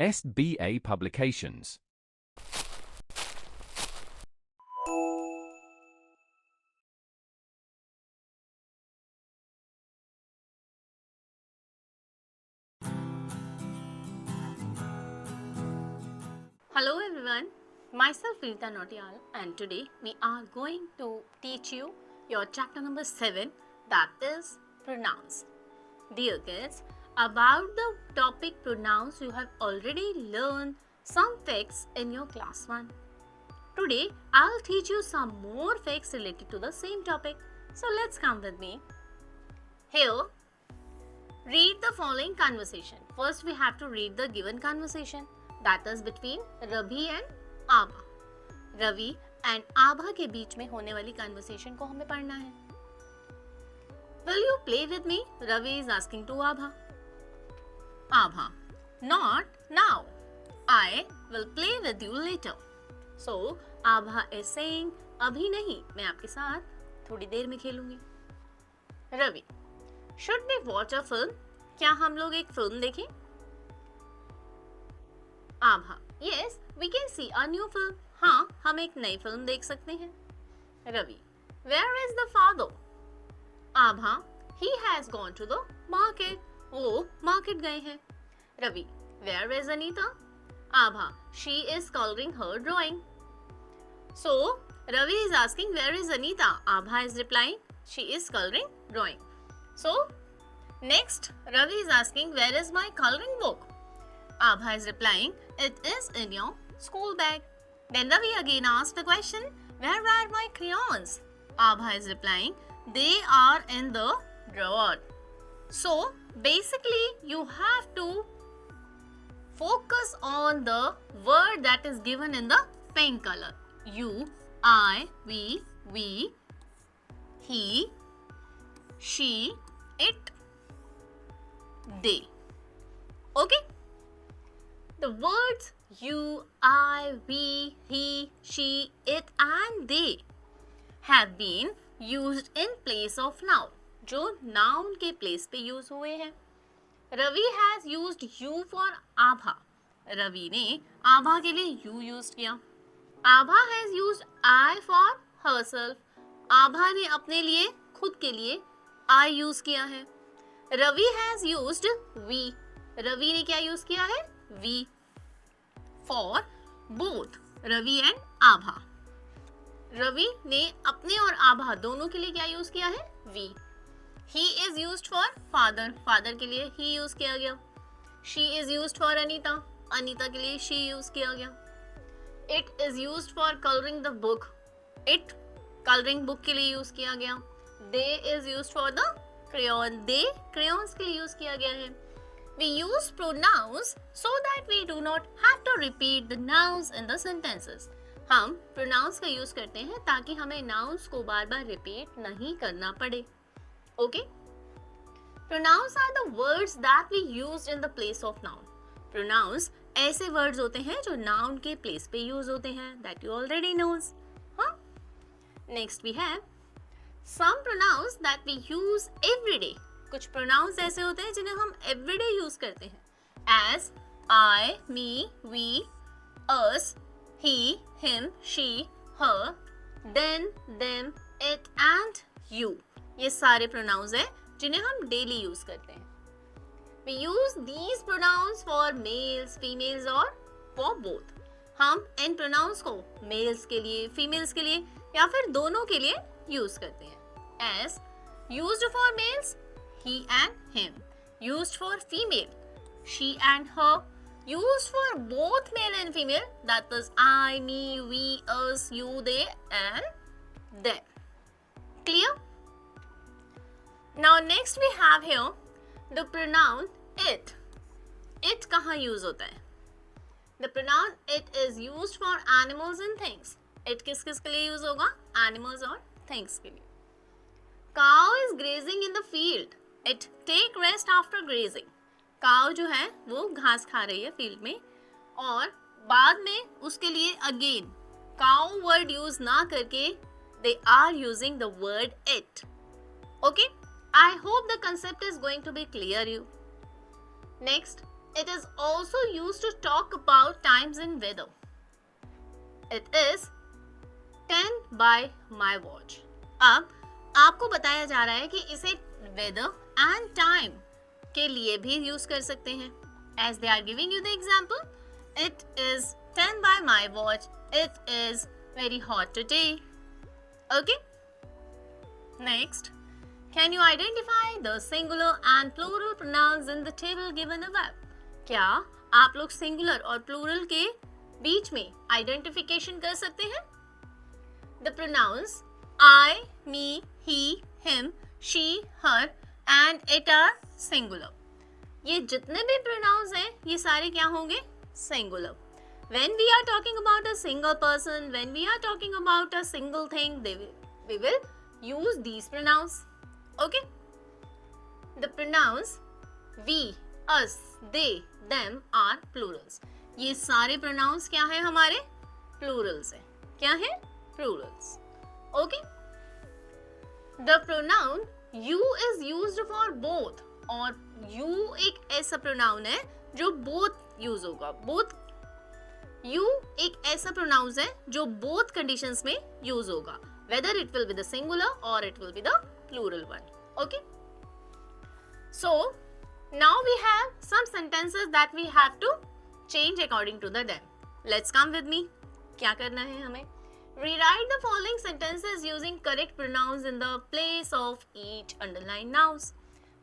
SBA Publications. Hello everyone, myself Preeta Nautiyal, and today we are going to teach you your chapter number 7, that is pronouns. Dear kids, about the topic pronouns you have already learned some facts in your class 1. Today I'll teach you some more facts related to the same topic. So let's come with me. Here, read the following conversation. First we have to read the given conversation. That is between Ravi and Abha. Ravi and Abha के बीच में होने वाली conversation को हमें पढ़ना है. Will you play with me? Ravi is asking to Abha. Abha, not now. I will play with you later. So Abha is saying, अभी नहीं, मैं आपके साथ थोड़ी देर में खेलूंगी. Ravi, should we watch a film? क्या हम लोग एक फिल्म देखें? आभा, yes, we can see a new film. हाँ, हम एक नई फिल्म देख सकते हैं. Ravi, where is the father? Abha, he has gone to the market. वो मार्केट गए हैं. Ravi, where is Anita? Abha, she is coloring her drawing. So, Ravi is asking where is Anita? Abha is replying, she is coloring drawing. So, next, Ravi is asking where is my coloring book? Abha is replying, it is in your school bag. Then Ravi again asked the question, where are my crayons? Abha is replying, they are in the drawer. So basically you have to focus on the word that is given in the pink color. You, I, we, he, she, it, they. Okay? The words you, I, we, he, she, it and they have been used in place of noun, जो noun के place पे use हुए हैं. Ravi has used you for Abha. Ravi ने आभा के लिए you used किया. Abha has used I for herself. आभा ने अपने लिए, खुद के लिए I use किया है. Ravi has used we. Ravi ने क्या use किया है? We. For both Ravi and आभा. रवि ने अपने और आभा दोनों के लिए क्या यूज किया है? We. He is used for father. Father के लिए he यूज किया गया. She is used for Anita. Anita के लिए she यूज किया गया. It is used for coloring the book. It coloring book के लिए यूज किया गया. They is used for the crayon. They crayons के लिए यूज किया गया है. We use pronouns so that we do not have to repeat the nouns in the sentences. हम pronouns का यूज करते हैं ताकि हमें nouns को बार बार repeat नहीं करना पड़े. Okay? Pronouns are the words that we use in the place of noun. Pronouns ऐसे words होते हैं जो noun के place पे use होते हैं. That you already knows. हाँ? Next we have some pronouns that we use every day. कुछ pronouns ऐसे होते हैं जिन्हें हम everyday use करते हैं. As I, me, we, us, he, him, she, her, then, them, it and you. ये सारे pronouns हैं जिन्हें हम daily use करते हैं. We use these pronouns for males, females और for both. हम इन pronouns को males के लिए, females के लिए या फिर दोनों के लिए use करते हैं. As used for males, he and him. Used for female, she and her. Used for both male and female, that is I, me, we, us, you, they and them. Clear? Now next we have here the pronoun it. It कहाँ use होता है? The pronoun it is used for animals and things. It किस किस के लिए use होगा? Animals और things के लिए. Cow is grazing in the field. It take rest after grazing. Cow जो है वो घास खा रही है फील्ड में और बाद में उसके लिए again cow word use ना करके they are using the word it. Okay? I hope the concept is going to be clear you. Next, It is also used to talk about times in weather. It is 10 by my watch. अब आपको बताया जा रहा है कि इसे weather and time के लिए भी यूज कर सकते हैं. As they are giving you the example, it is 10 by my watch. It is very hot today. Okay? Next, can you identify the singular and plural pronouns in the table given above? क्या आप लोग singular और plural के बीच में identification कर सकते हैं? The pronouns I, me, he, him, she, her and it are singular. ये जितने भी pronouns हैं ये सारे क्या होंगे? Singular. When we are talking about a single person, when we are talking about a single thing, we will use these pronouns. Okay? The pronouns we, us, they, them are plurals. ये सारे pronouns क्या हैं हमारे? Plurals हैं. क्या हैं? Plurals. Okay? The pronoun you is used for both. और you एक ऐसा pronoun है जो both use होगा. Both you एक ऐसा pronouns है जो both conditions में use होगा. Whether it will be the singular or it will be the plural one. Okay? So, now we have some sentences that we have to change according to the them. Let's come with me. क्या करना है हमें? Rewrite the following sentences using correct pronouns in the place of each underlined nouns.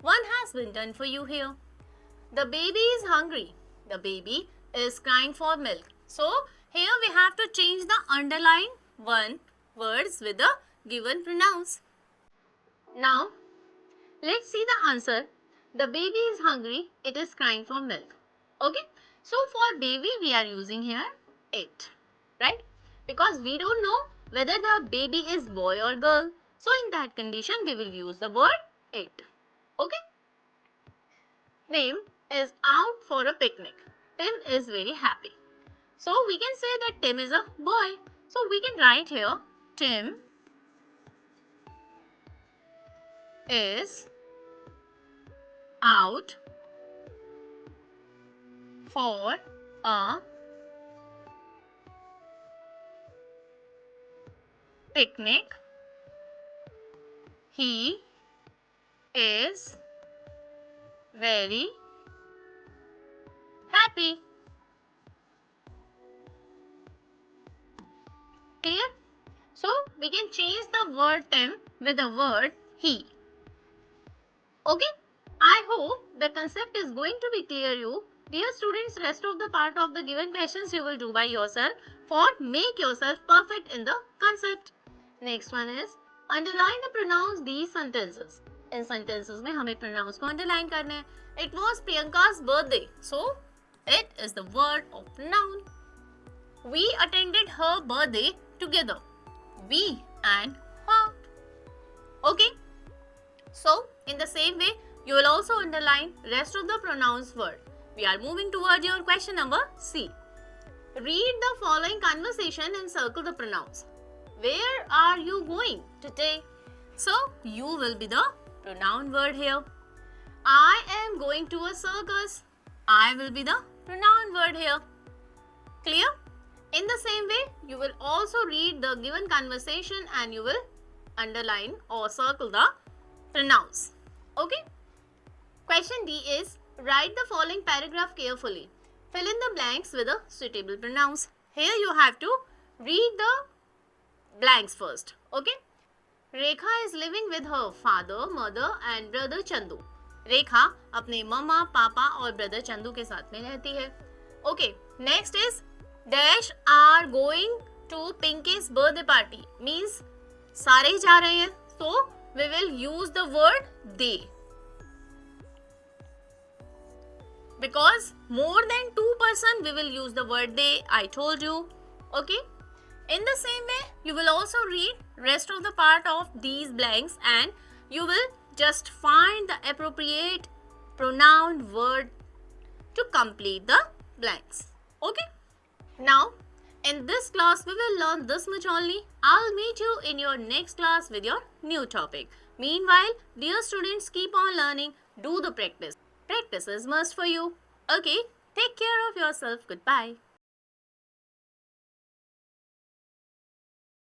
One has been done for you here. The baby is hungry. The baby is crying for milk. So, here we have to change the underlined one words with the given pronouns. Now, let's see the answer. The baby is hungry. It is crying for milk. Okay. So, for baby, we are using here it. Right? Because we don't know whether the baby is boy or girl. So, in that condition, we will use the word it. Okay? Tim is out for a picnic. Tim is very happy. So, we can say that Tim is a boy. So, we can write here Tim is out for a picnic. He is very happy. Clear? So, we can change the word Tim with the word he. Okay? I hope the concept is going to be clear you. Dear students, rest of the part of the given questions you will do by yourself for make yourself perfect in the concept. Next one is underline the pronouns these sentences. In sentences में हमें pronouns को underline करने हैं. It was Priyanka's birthday. So, it is the word of noun. We attended her birthday together. We and her. Okay? So, in the same way, you will also underline rest of the pronouns word. We are moving towards your question number C. Read the following conversation and circle the pronouns. Where are you going today? So, you will be the pronoun word here. I am going to a circus. I will be the pronoun word here. Clear? In the same way, you will also read the given conversation and you will underline or circle the pronouns. Okay? Question D is, write the following paragraph carefully. Fill in the blanks with the suitable pronouns. Here you have to read the blanks first. Okay? Rekha is living with her father, mother and brother Chandu. रेखा अपने मम्मा पापा और brother Chandu के साथ में रहती है. Okay, next is dash are going to Pinky's birthday party. Means सारे जा रहे हैं. So we will use the word they. Because more than 2 person we will use the word they. I told you. Okay. In the same way, you will also read rest of the part of these blanks and you will just find the appropriate pronoun word to complete the blanks. Okay. Now, in this class, we will learn this much only. I'll meet you in your next class with your new topic. Meanwhile, dear students, keep on learning. Do the practice. Practice is must for you. Okay, take care of yourself. Goodbye.